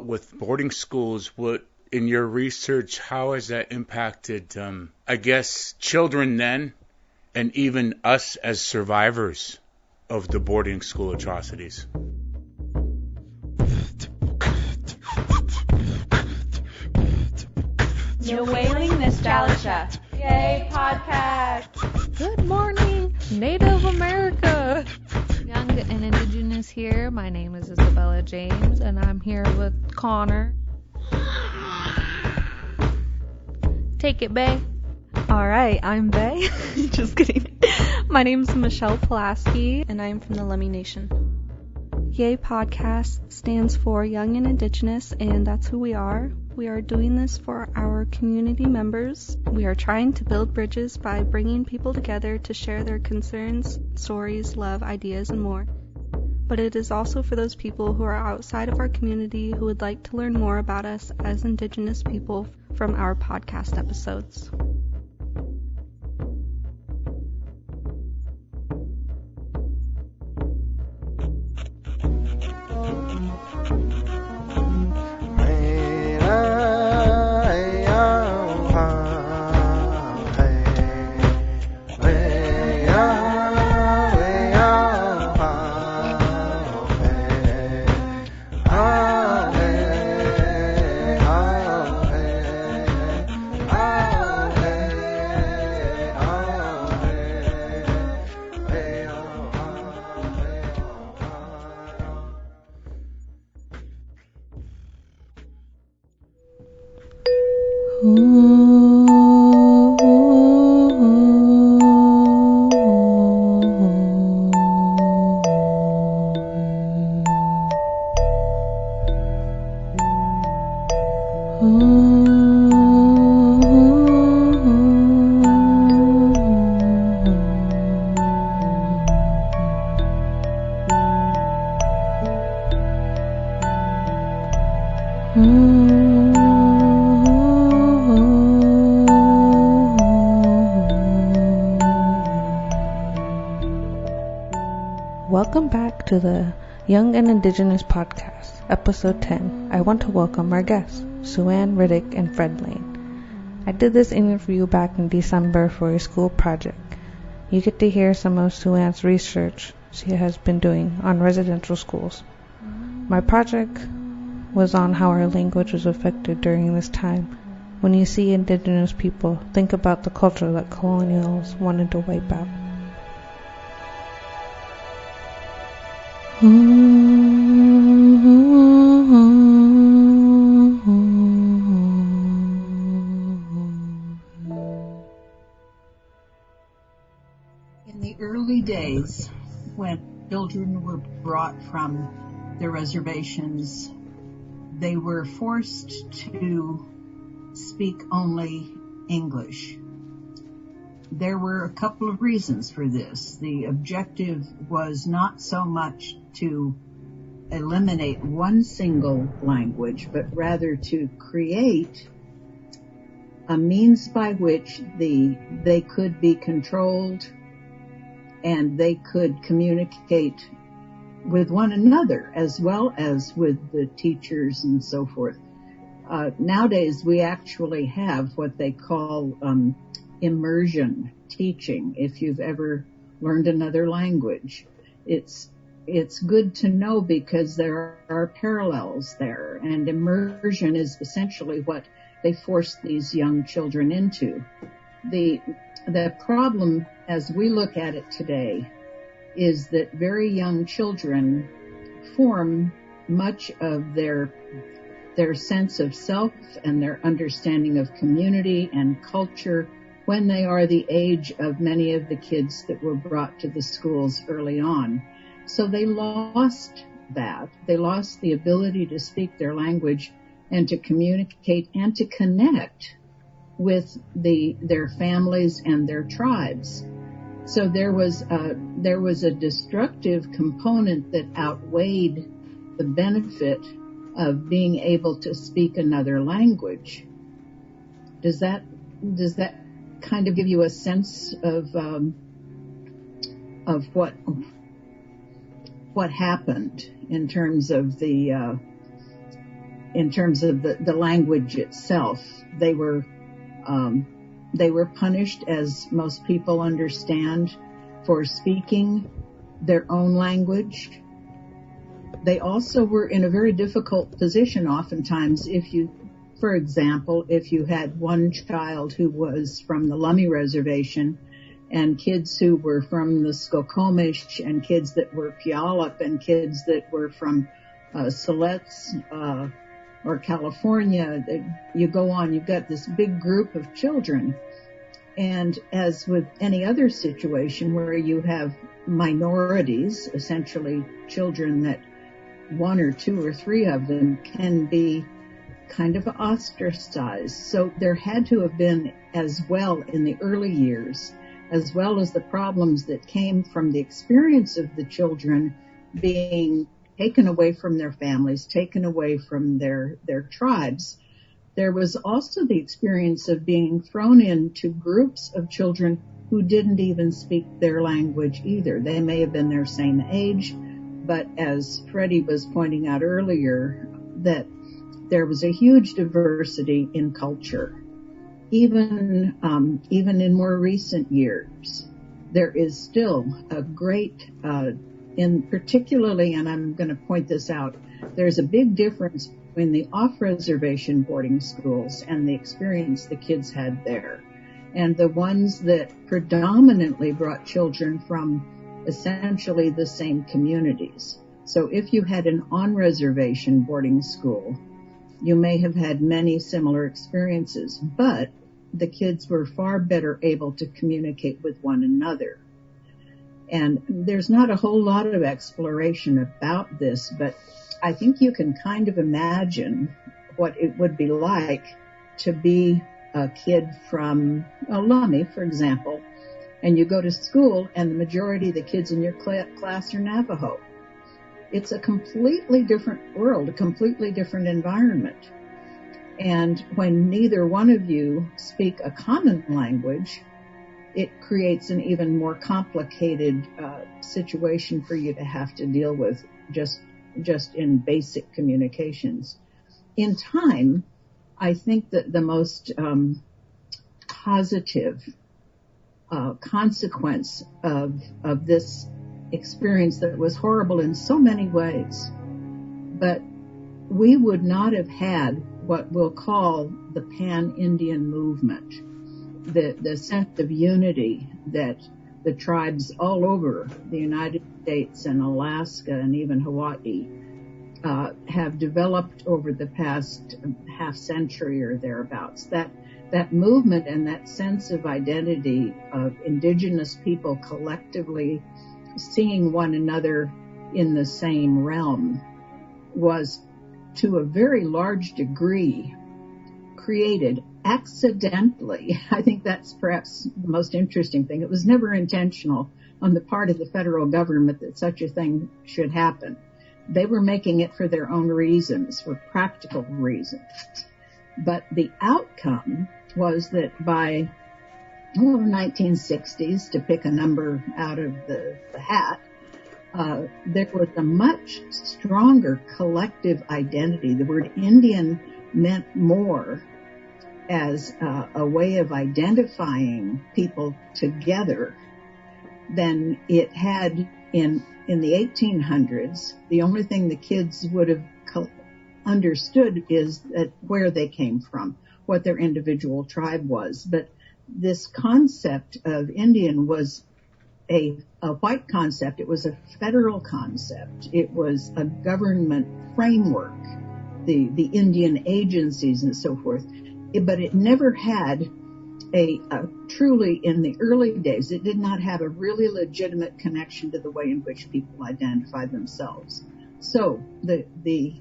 with boarding schools, what in your research, how has that impacted, I guess, children then and even us as survivors of the boarding school atrocities? You're wailing nostalgia. Yay, podcast. Good morning, Native America. Young and Indigenous here. My name is Isabella James, and I'm here with Connor. Take it, Bae. Alright, I'm Bae. Just kidding. My name's Michelle Pulaski, and I'm from the Lummi Nation. Yay Podcast stands for Young and Indigenous, and that's who we are. We are doing this for our community members. We are trying to build bridges by bringing people together to share their concerns, stories, love, ideas, and more. But it is also for those people who are outside of our community who would like to learn more about us as Indigenous people from our podcast episodes. Welcome back to the Young and Indigenous Podcast, Episode 10. I want to welcome our guests, SUANN Riddick and Fred Lane. I did this interview back in December for a school project. You get to hear some of SUANN's research she has been doing on residential schools. My project was on how our language was affected during this time. When you see Indigenous people, think about the culture that colonials wanted to wipe out. In the early days, when children were brought from their reservations, they were forced to speak only English. There were a couple of reasons for this. The objective was not so much to eliminate one single language, but rather to create a means by which they could be controlled and they could communicate with one another as well as with the teachers and so forth. Nowadays, we actually have what they call immersion teaching. If you've ever learned another language, it's good to know because there are parallels there, and immersion is essentially what they force these young children into. The problem, as we look at it today, is that very young children form much of their sense of self and their understanding of community and culture when they are the age of many of the kids that were brought to the schools early on. So they lost that. They lost the ability to speak their language and to communicate and to connect with their families and their tribes. So there was a destructive component that outweighed the benefit of being able to speak another language. Does that kind of give you a sense of what happened in terms of the in terms of the language itself. They were punished, as most people understand, for speaking their own language. They also were in a very difficult position oftentimes. For example, if you had one child who was from the Lummi Reservation and kids who were from the Skokomish and kids that were Puyallup and kids that were from Siletz or California, you go on, you've got this big group of children. And as with any other situation where you have minorities, essentially children that one or two or three of them can be kind of ostracized. So there had to have been, as well in the early years, as well as the problems that came from the experience of the children being taken away from their families, taken away from their tribes, there was also the experience of being thrown into groups of children who didn't even speak their language either. They may have been their same age, but as Freddie was pointing out earlier, that there was a huge diversity in culture. Even in more recent years, there is still a great, particularly, and I'm going to point this out, there's a big difference between the off-reservation boarding schools and the experience the kids had there, and the ones that predominantly brought children from essentially the same communities. So if you had an on-reservation boarding school, you may have had many similar experiences, but the kids were far better able to communicate with one another. And there's not a whole lot of exploration about this, but I think you can kind of imagine what it would be like to be a kid from Lummi, for example, and you go to school and the majority of the kids in your class are Navajo. It's a completely different world, a completely different environment. And when neither one of you speak a common language, it creates an even more complicated situation for you to have to deal with just in basic communications. In time, I think that the most positive consequence of this experience that was horrible in so many ways, but we would not have had what we'll call the pan-Indian movement, the sense of unity that the tribes all over the United States and Alaska and even Hawaii have developed over the past half century or thereabouts. That movement and that sense of identity of Indigenous people collectively seeing one another in the same realm was, to a very large degree, created accidentally. I think that's perhaps the most interesting thing. It was never intentional on the part of the federal government that such a thing should happen. They were making it for their own reasons, for practical reasons. But the outcome was that by the 1960s, to pick a number out of the hat, there was a much stronger collective identity. The word Indian meant more as a way of identifying people together than it had in the 1800s. The only thing the kids would have understood is that where they came from, what their individual tribe was. But this concept of Indian was a white concept. It was a federal concept. It was a government framework, the Indian agencies and so forth. But it never had a truly, in the early days, it did not have a really legitimate connection to the way in which people identify themselves. So the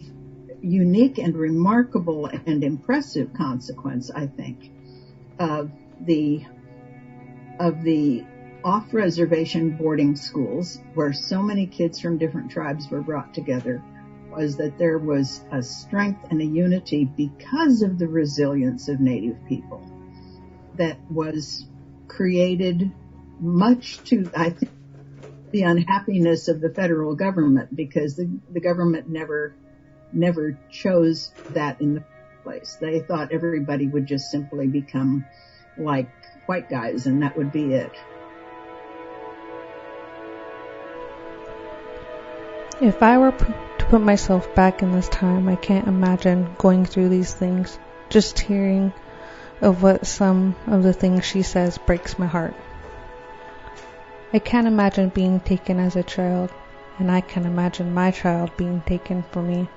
unique and remarkable and impressive consequence, I think, of the off-reservation boarding schools where so many kids from different tribes were brought together was that there was a strength and a unity because of the resilience of Native people that was created, much to, I think, the unhappiness of the federal government, because the government never never chose that in the first place. They thought everybody would just simply become like white guys, and that would be it. If I were to put myself back in this time, I can't imagine going through these things. Just hearing of what some of the things she says breaks my heart. I can't imagine being taken as a child, and I can imagine my child being taken from me.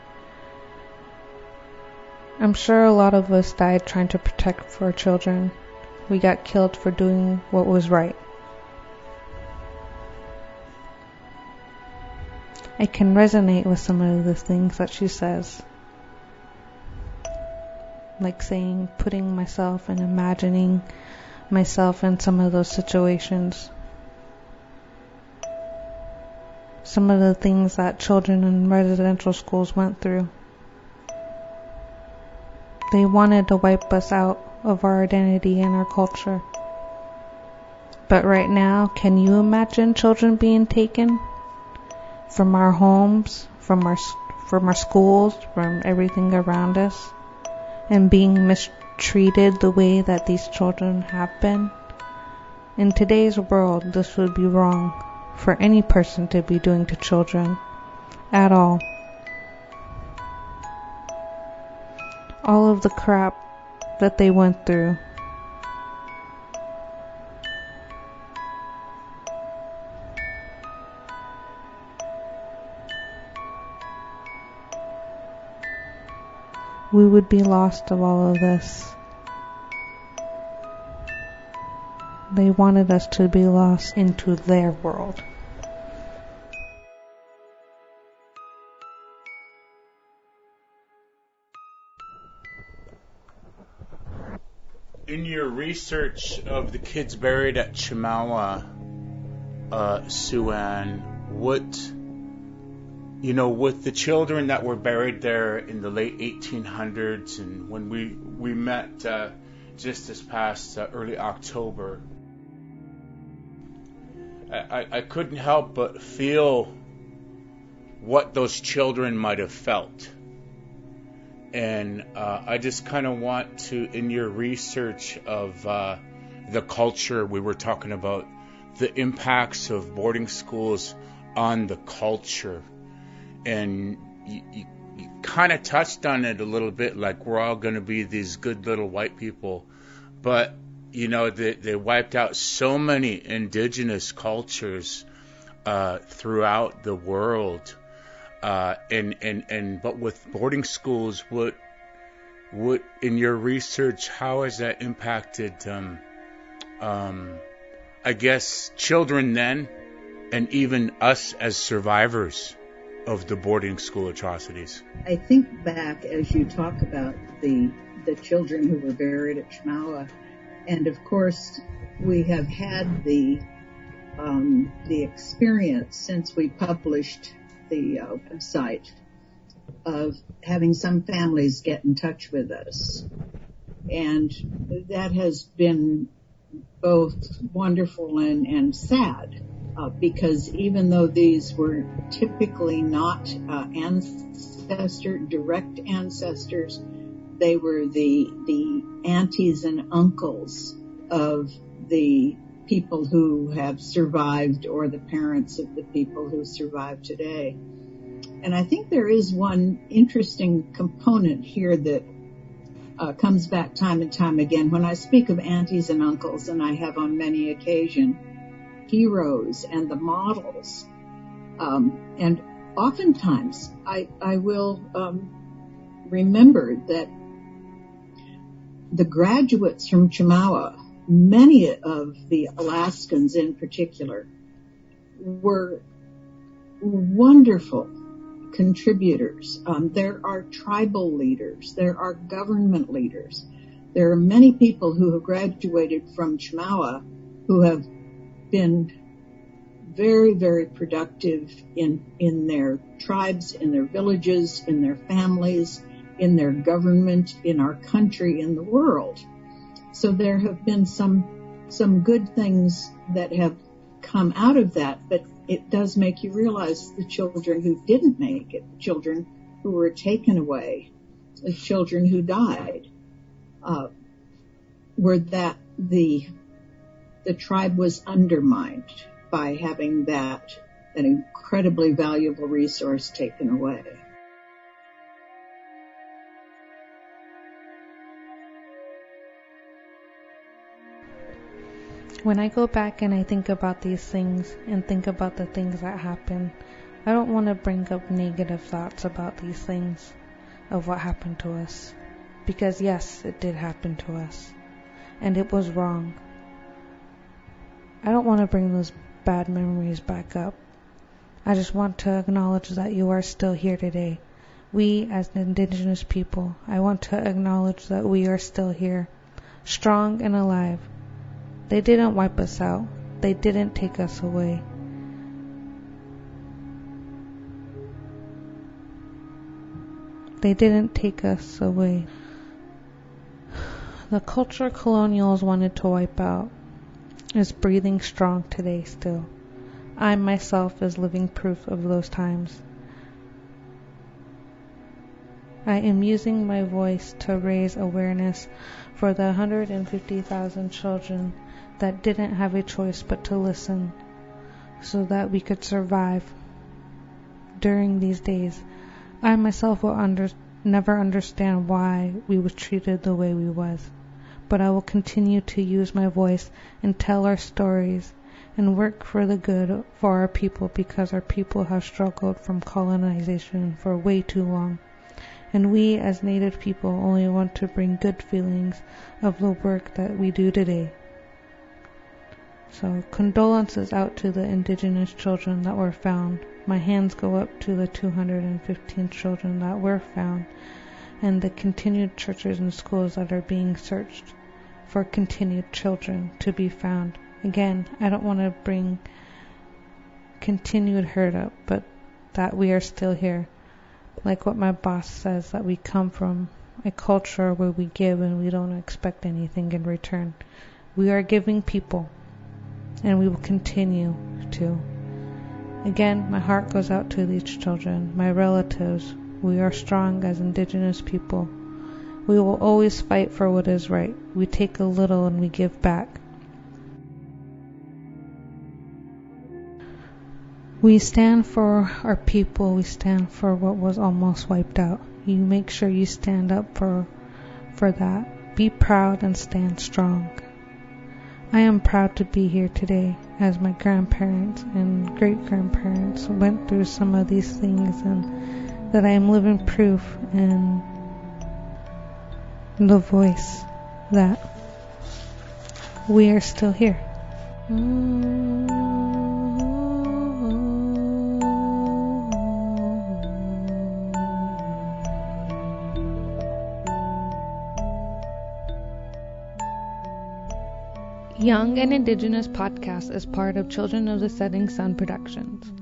I'm sure a lot of us died trying to protect our children. We got killed for doing what was right. I can resonate with some of the things that she says. Like saying, putting myself and imagining myself in some of those situations. Some of the things that children in residential schools went through. They wanted to wipe us out of our identity and our culture. But right now, can you imagine children being taken from our homes, from our schools, from everything around us, and being mistreated the way that these children have been? In today's world, this would be wrong for any person to be doing to children at all. All of the crap that they went through. We would be lost of all of this. They wanted us to be lost into their world. In your research of the kids buried at Chemawa, SUANN, with the children that were buried there in the late 1800s, and when we met just this past early October, I couldn't help but feel what those children might have felt. And I just kind of want to, in your research of the culture, we were talking about the impacts of boarding schools on the culture. And you kind of touched on it a little bit, like we're all going to be these good little white people. But, they wiped out so many indigenous cultures throughout the world. But with boarding schools, what in your research, how has that impacted, I guess, children then, and even us as survivors of the boarding school atrocities? I think back as you talk about the children who were buried at Chemawa, and of course we have had the experience since we published the website of having some families get in touch with us. And that has been both wonderful and sad, because even though these were typically not direct ancestors, they were the aunties and uncles of the people who have survived, or the parents of the people who survive today. And I think there is one interesting component here that comes back time and time again. When I speak of aunties and uncles, and I have on many occasions, heroes and the models, and oftentimes I will remember that the graduates from Chemawa, many of the Alaskans in particular, were wonderful contributors. There are tribal leaders. There are government leaders. There are many people who have graduated from Chemawa who have been very, very productive in their tribes, in their villages, in their families, in their government, in our country, in the world. So there have been some good things that have come out of that, but it does make you realize the children who didn't make it, children who were taken away, the children who died, were that the tribe was undermined by having that an incredibly valuable resource taken away. When I go back and I think about these things and think about the things that happen, I don't want to bring up negative thoughts about these things of what happened to us. Because yes, it did happen to us. And it was wrong. I don't want to bring those bad memories back up. I just want to acknowledge that you are still here today. We as Indigenous people, I want to acknowledge that we are still here, strong and alive. They didn't wipe us out. They didn't take us away. They didn't take us away. The culture colonials wanted to wipe out is breathing strong today still. I myself is living proof of those times. I am using my voice to raise awareness for the 150,000 children that didn't have a choice but to listen so that we could survive during these days. I myself will never understand why we were treated the way we was, but I will continue to use my voice and tell our stories and work for the good for our people, because our people have struggled from colonization for way too long. And we as Native people only want to bring good feelings of the work that we do today. So condolences out to the Indigenous children that were found. My hands go up to the 215 children that were found, and the continued churches and schools that are being searched for continued children to be found. Again, I don't want to bring continued hurt up, but that we are still here. Like what my boss says, that we come from a culture where we give and we don't expect anything in return. We are giving people, and we will continue to. Again, my heart goes out to these children, my relatives. We are strong as Indigenous people. We will always fight for what is right. We take a little and we give back. We stand for our people. We stand for what was almost wiped out. You make sure you stand up for that. Be proud and stand strong. I am proud to be here today, as my grandparents and great-grandparents went through some of these things, and that I am living proof and the voice that we are still here. Young and Indigenous podcast is part of Children of the Setting Sun Productions.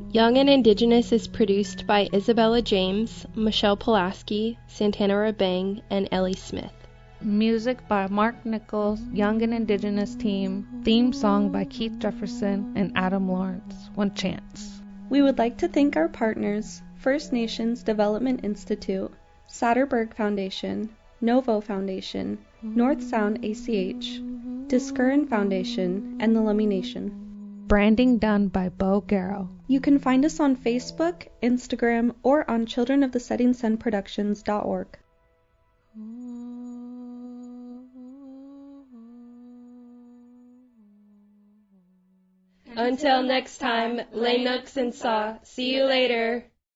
Young and Indigenous is produced by Isabella James, Michelle Pulaski, Santana Rabang, and Ellie Smith. Music by Mark Nichols, Young and Indigenous team. Theme song by Keith Jefferson and Adam Lawrence. One Chance. We would like to thank our partners, First Nations Development Institute, Satterberg Foundation, Novo Foundation, North Sound ACH, Discurran Foundation, and the Lummi Nation. Branding done by Bo Garrow. You can find us on Facebook, Instagram, or on childrenofthesettingsunproductions.org. Until next time, lay nooks and saw. See you later.